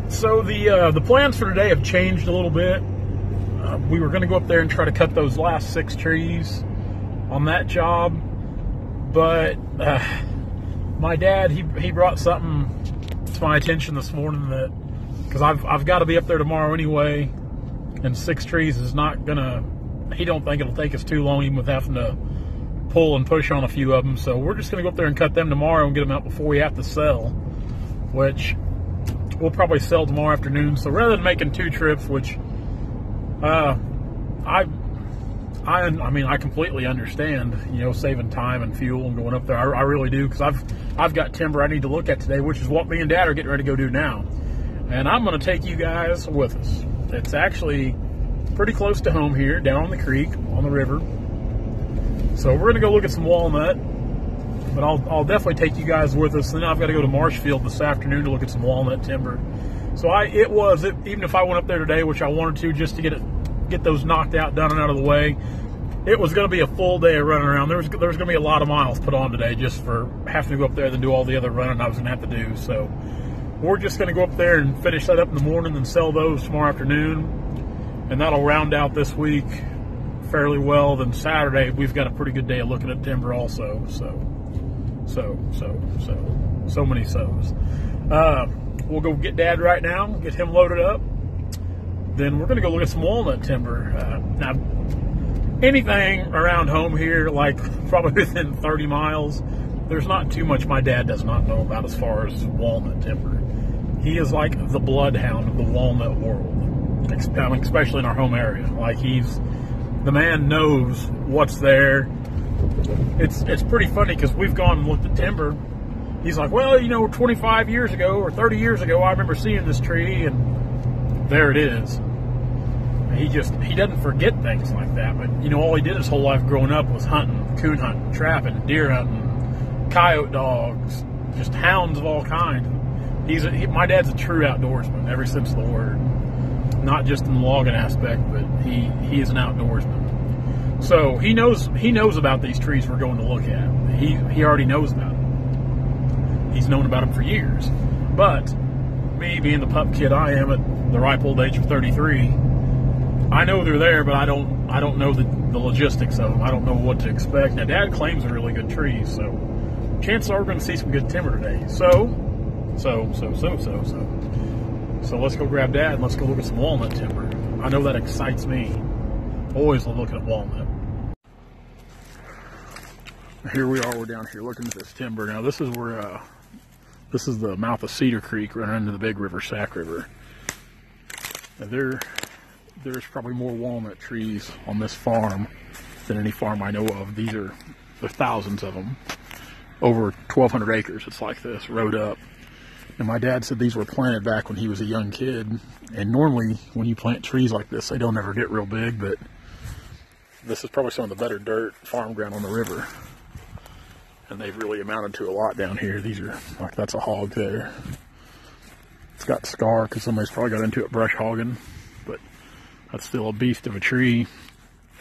So the plans for today have changed a little bit. We were going to go up there and try to cut those last 6 trees on that job, but my dad he brought something to my attention this morning, that because I've got to be up there tomorrow anyway, and 6 trees is not gonna. He don't think it'll take us too long, even with having to pull and push on a few of them. So we're just gonna go up there and cut them tomorrow and get them out before we have to sell, which we'll probably sell tomorrow afternoon. So rather than making 2 trips, which I mean, I completely understand, saving time and fuel and going up there. I really do, because I've got timber I need to look at today, which is what me and Dad are getting ready to go do now. And I'm going to take you guys with us. It's actually pretty close to home here, down on the creek, on the river. So we're going to go look at some walnut, but I'll definitely take you guys with us. Then I've got to go to Marshfield this afternoon to look at some walnut timber. So even if I went up there today, which I wanted to, just to get those knocked out, done and out of the way, it was going to be a full day of running around. There was going to be a lot of miles put on today just for having to go up there and do all the other running I was going to have to do. So we're just going to go up there and finish that up in the morning and sell those tomorrow afternoon, and that'll round out this week fairly well. Then Saturday we've got a pretty good day of looking at timber also. So many so's. We'll go get Dad right now, get him loaded up. Then we're going to go look at some walnut timber. Now, anything around home here, like probably within 30 miles, there's not too much my dad does not know about as far as walnut timber. He is like the bloodhound of the walnut world, especially in our home area. Like, the man knows what's there. It's pretty funny, because we've gone and looked at timber. He's like, well, 25 years ago or 30 years ago, I remember seeing this tree, and there it is. He doesn't forget things like that. But, all he did his whole life growing up was hunting, coon hunting, trapping, deer hunting, coyote dogs, just hounds of all kinds. My dad's a true outdoorsman, every sense of the word. Not just in the logging aspect, but he is an outdoorsman. So he knows about these trees we're going to look at. He already knows about them. He's known about them for years. But me, being the pup kid I am at the ripe old age of 33, I know they're there, but I don't know the logistics of them. I don't know what to expect. Now, Dad claims they're really good trees, so chances are we're going to see some good timber today. So let's go grab Dad and let's go look at some walnut timber. I know that excites me. Always love looking at walnut. Here we are. We're down here looking at this timber. Now, this is where this is the mouth of Cedar Creek running into the big river, Sac River. Now, there's probably more walnut trees on this farm than any farm I know of. There's thousands of them. Over 1,200 acres, it's like this, rode up. And my dad said these were planted back when he was a young kid. And normally, when you plant trees like this, they don't ever get real big, but this is probably some of the better dirt farm ground on the river. And they've really amounted to a lot down here. These are, like, that's a hog there. It's got scar because somebody's probably got into it brush hogging, but that's still a beast of a tree.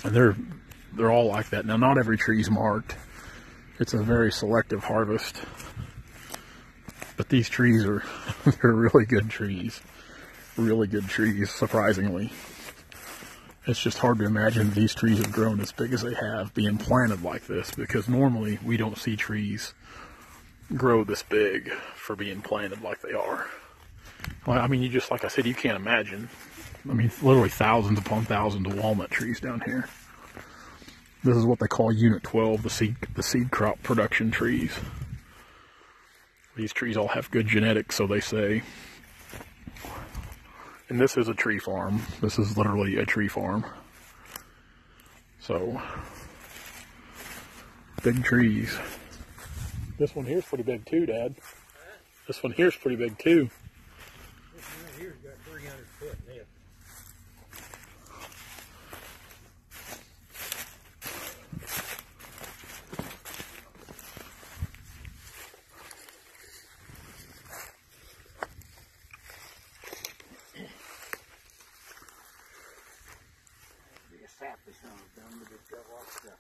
And they're all like that. Now, not every tree's marked. It's a very selective harvest. But these trees they're really good trees. Really good trees, surprisingly. It's just hard to imagine these trees have grown as big as they have being planted like this, because normally we don't see trees grow this big for being planted like they are. Well, I mean, like I said, you can't imagine. I mean, literally thousands upon thousands of walnut trees down here. This is what they call Unit 12, the seed crop production trees. These trees all have good genetics, so they say. And this is a tree farm. This is literally a tree farm. So, big trees. This one here's pretty big too, Dad. This one here's pretty big too. This one right here's got 300 foot depth. Sap is on them, but it's got a lot of stuff.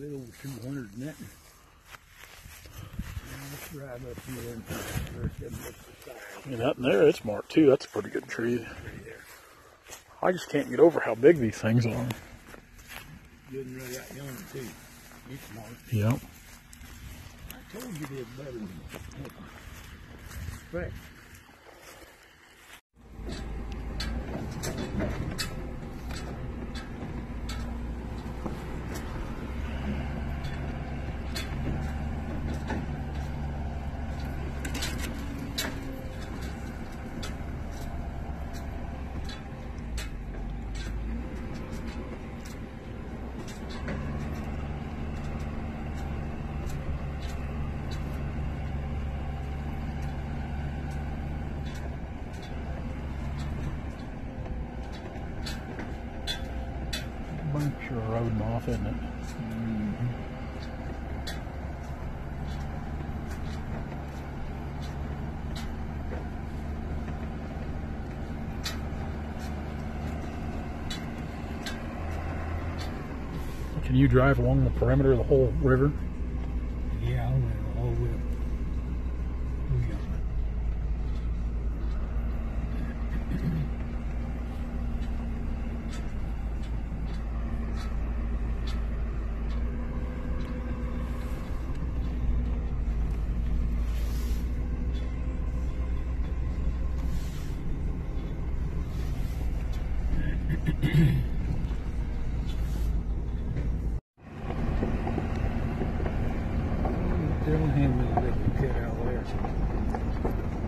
little 200 net. Let's drive up here and look at the size. And that there, it's marked too. That's a pretty good tree. I just can't get over how big these things are. Good and really that young too. He's smart. Yep. I told you did better than respect. Bunch of eroding off, isn't it? Can you drive along the perimeter of the whole river? Yeah, I went all the way up.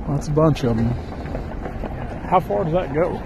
That's a bunch of them. How far does that go?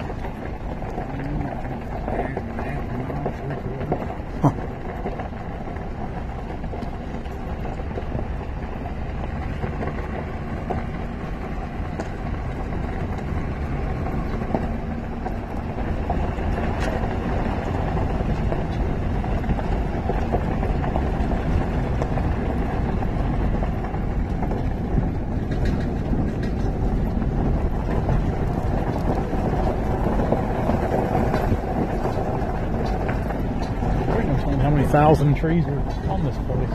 How many thousand trees are on this place?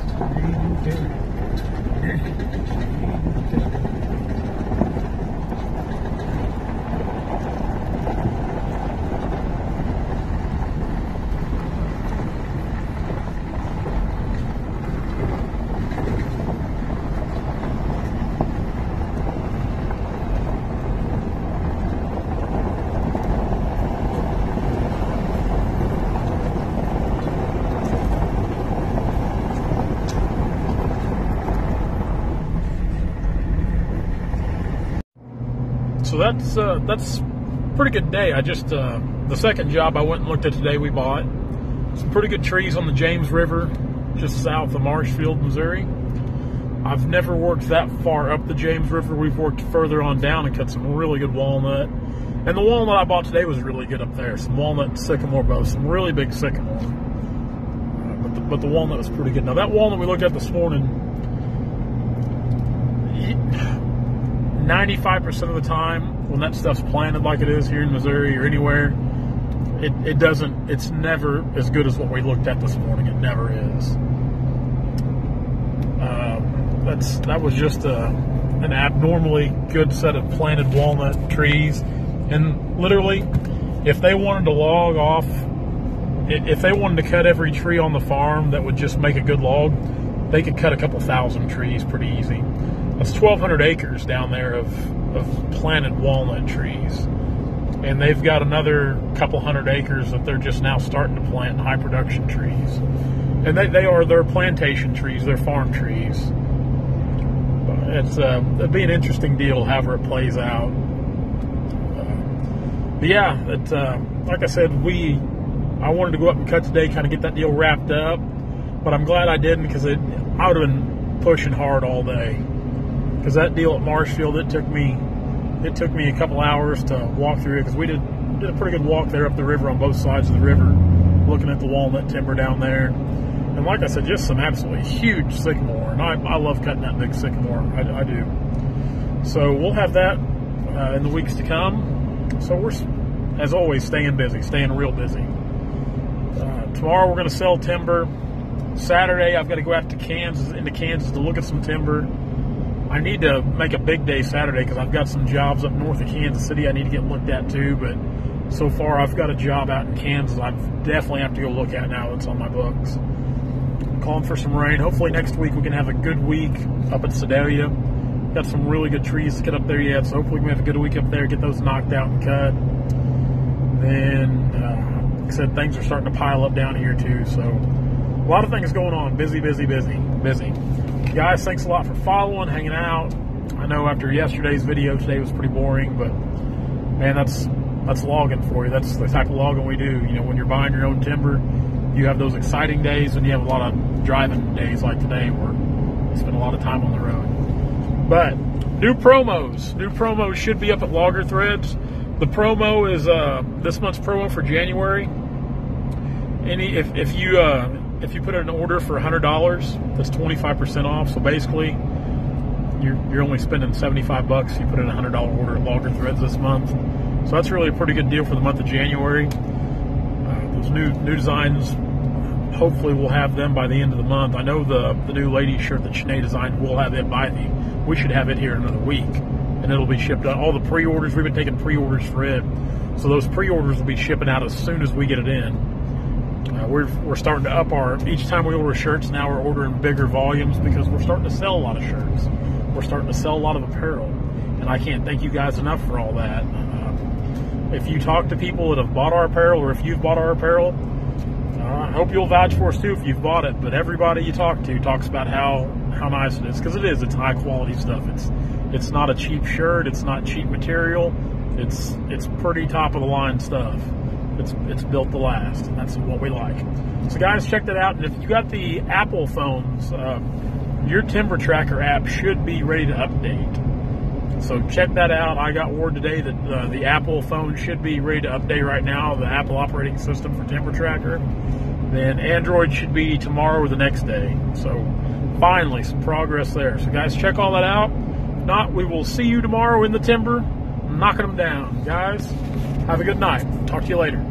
So that's a pretty good day. I just the second job I went and looked at today, we bought some pretty good trees on the James River, just south of Marshfield, Missouri. I've never worked that far up the James River. We've worked further on down and cut some really good walnut. And the walnut I bought today was really good up there. Some walnut and sycamore both, some really big sycamore. But the walnut was pretty good. Now that walnut we looked at this morning, 95% of the time when that stuff's planted like it is here in Missouri or anywhere, it's never as good as what we looked at this morning. It never is. That was just an abnormally good set of planted walnut trees. And literally, if they wanted to log off, if they wanted to cut every tree on the farm that would just make a good log, they could cut a couple thousand trees pretty easy. That's 1,200 acres down there of planted walnut trees. And they've got another couple hundred acres that they're just now starting to plant high production trees. And they're plantation trees, they're farm trees. It'd be an interesting deal however it plays out. But yeah, like I said, I wanted to go up and cut today, kind of get that deal wrapped up. But I'm glad I didn't, because I would have been pushing hard all day. Because that deal at Marshfield, it took me a couple hours to walk through it, because we did a pretty good walk there up the river on both sides of the river, looking at the walnut timber down there. And like I said, just some absolutely huge sycamore. And I love cutting that big sycamore. I do. So we'll have that in the weeks to come. So we're, as always, staying busy, staying real busy. Tomorrow we're going to sell timber. Saturday, I've got to go out to into Kansas to look at some timber. I need to make a big day Saturday because I've got some jobs up north of Kansas City I need to get looked at too. But so far, I've got a job out in Kansas I definitely have to go look at now that's on my books. I'm calling for some rain. Hopefully next week we can have a good week up at Sedalia. Got some really good trees to get up there yet, so hopefully we can have a good week up there, get those knocked out and cut. Then, like I said, things are starting to pile up down here too, so a lot of things going on. Busy, busy, busy, busy. Guys, thanks a lot for following, hanging out. I know after yesterday's video, today was pretty boring, but man, that's logging for you. That's the type of logging we do. You know, when you're buying your own timber, you have those exciting days, and you have a lot of driving days like today where you spend a lot of time on the road. But new promos should be up at Logger Threads. The promo is this month's promo for January. If you put in an order for $100, that's 25% off. So basically, you're only spending $75 if you put in a $100 order at Logger Threads this month. So that's really a pretty good deal for the month of January. Those new designs, hopefully we'll have them by the end of the month. I know the new lady shirt that Sinead designed, we'll have it we should have it here in another week, and it'll be shipped out. All the pre-orders, we've been taking pre-orders for it, so those pre-orders will be shipping out as soon as we get it in. We're starting to up each time we order shirts now, we're ordering bigger volumes because we're starting to sell a lot of shirts. We're starting to sell a lot of apparel, and I can't thank you guys enough for all that. If you talk to people that have bought our apparel, or if you've bought our apparel, I hope you'll vouch for us too if you've bought it. But everybody you talk to talks about how nice it is, because it's high quality stuff. It's not a cheap shirt. It's not cheap material. It's pretty top of the line stuff. It's built to last. That's what we like. So guys, check that out. And if you got the Apple phones, your Timber Tracker app should be ready to update. So check that out. I got word today that the Apple phone should be ready to update right now, the Apple operating system for Timber Tracker. Then Android should be tomorrow or the next day. So finally, some progress there. So guys, check all that out. If not, we will see you tomorrow in the timber, knocking them down. Guys, have a good night. Talk to you later.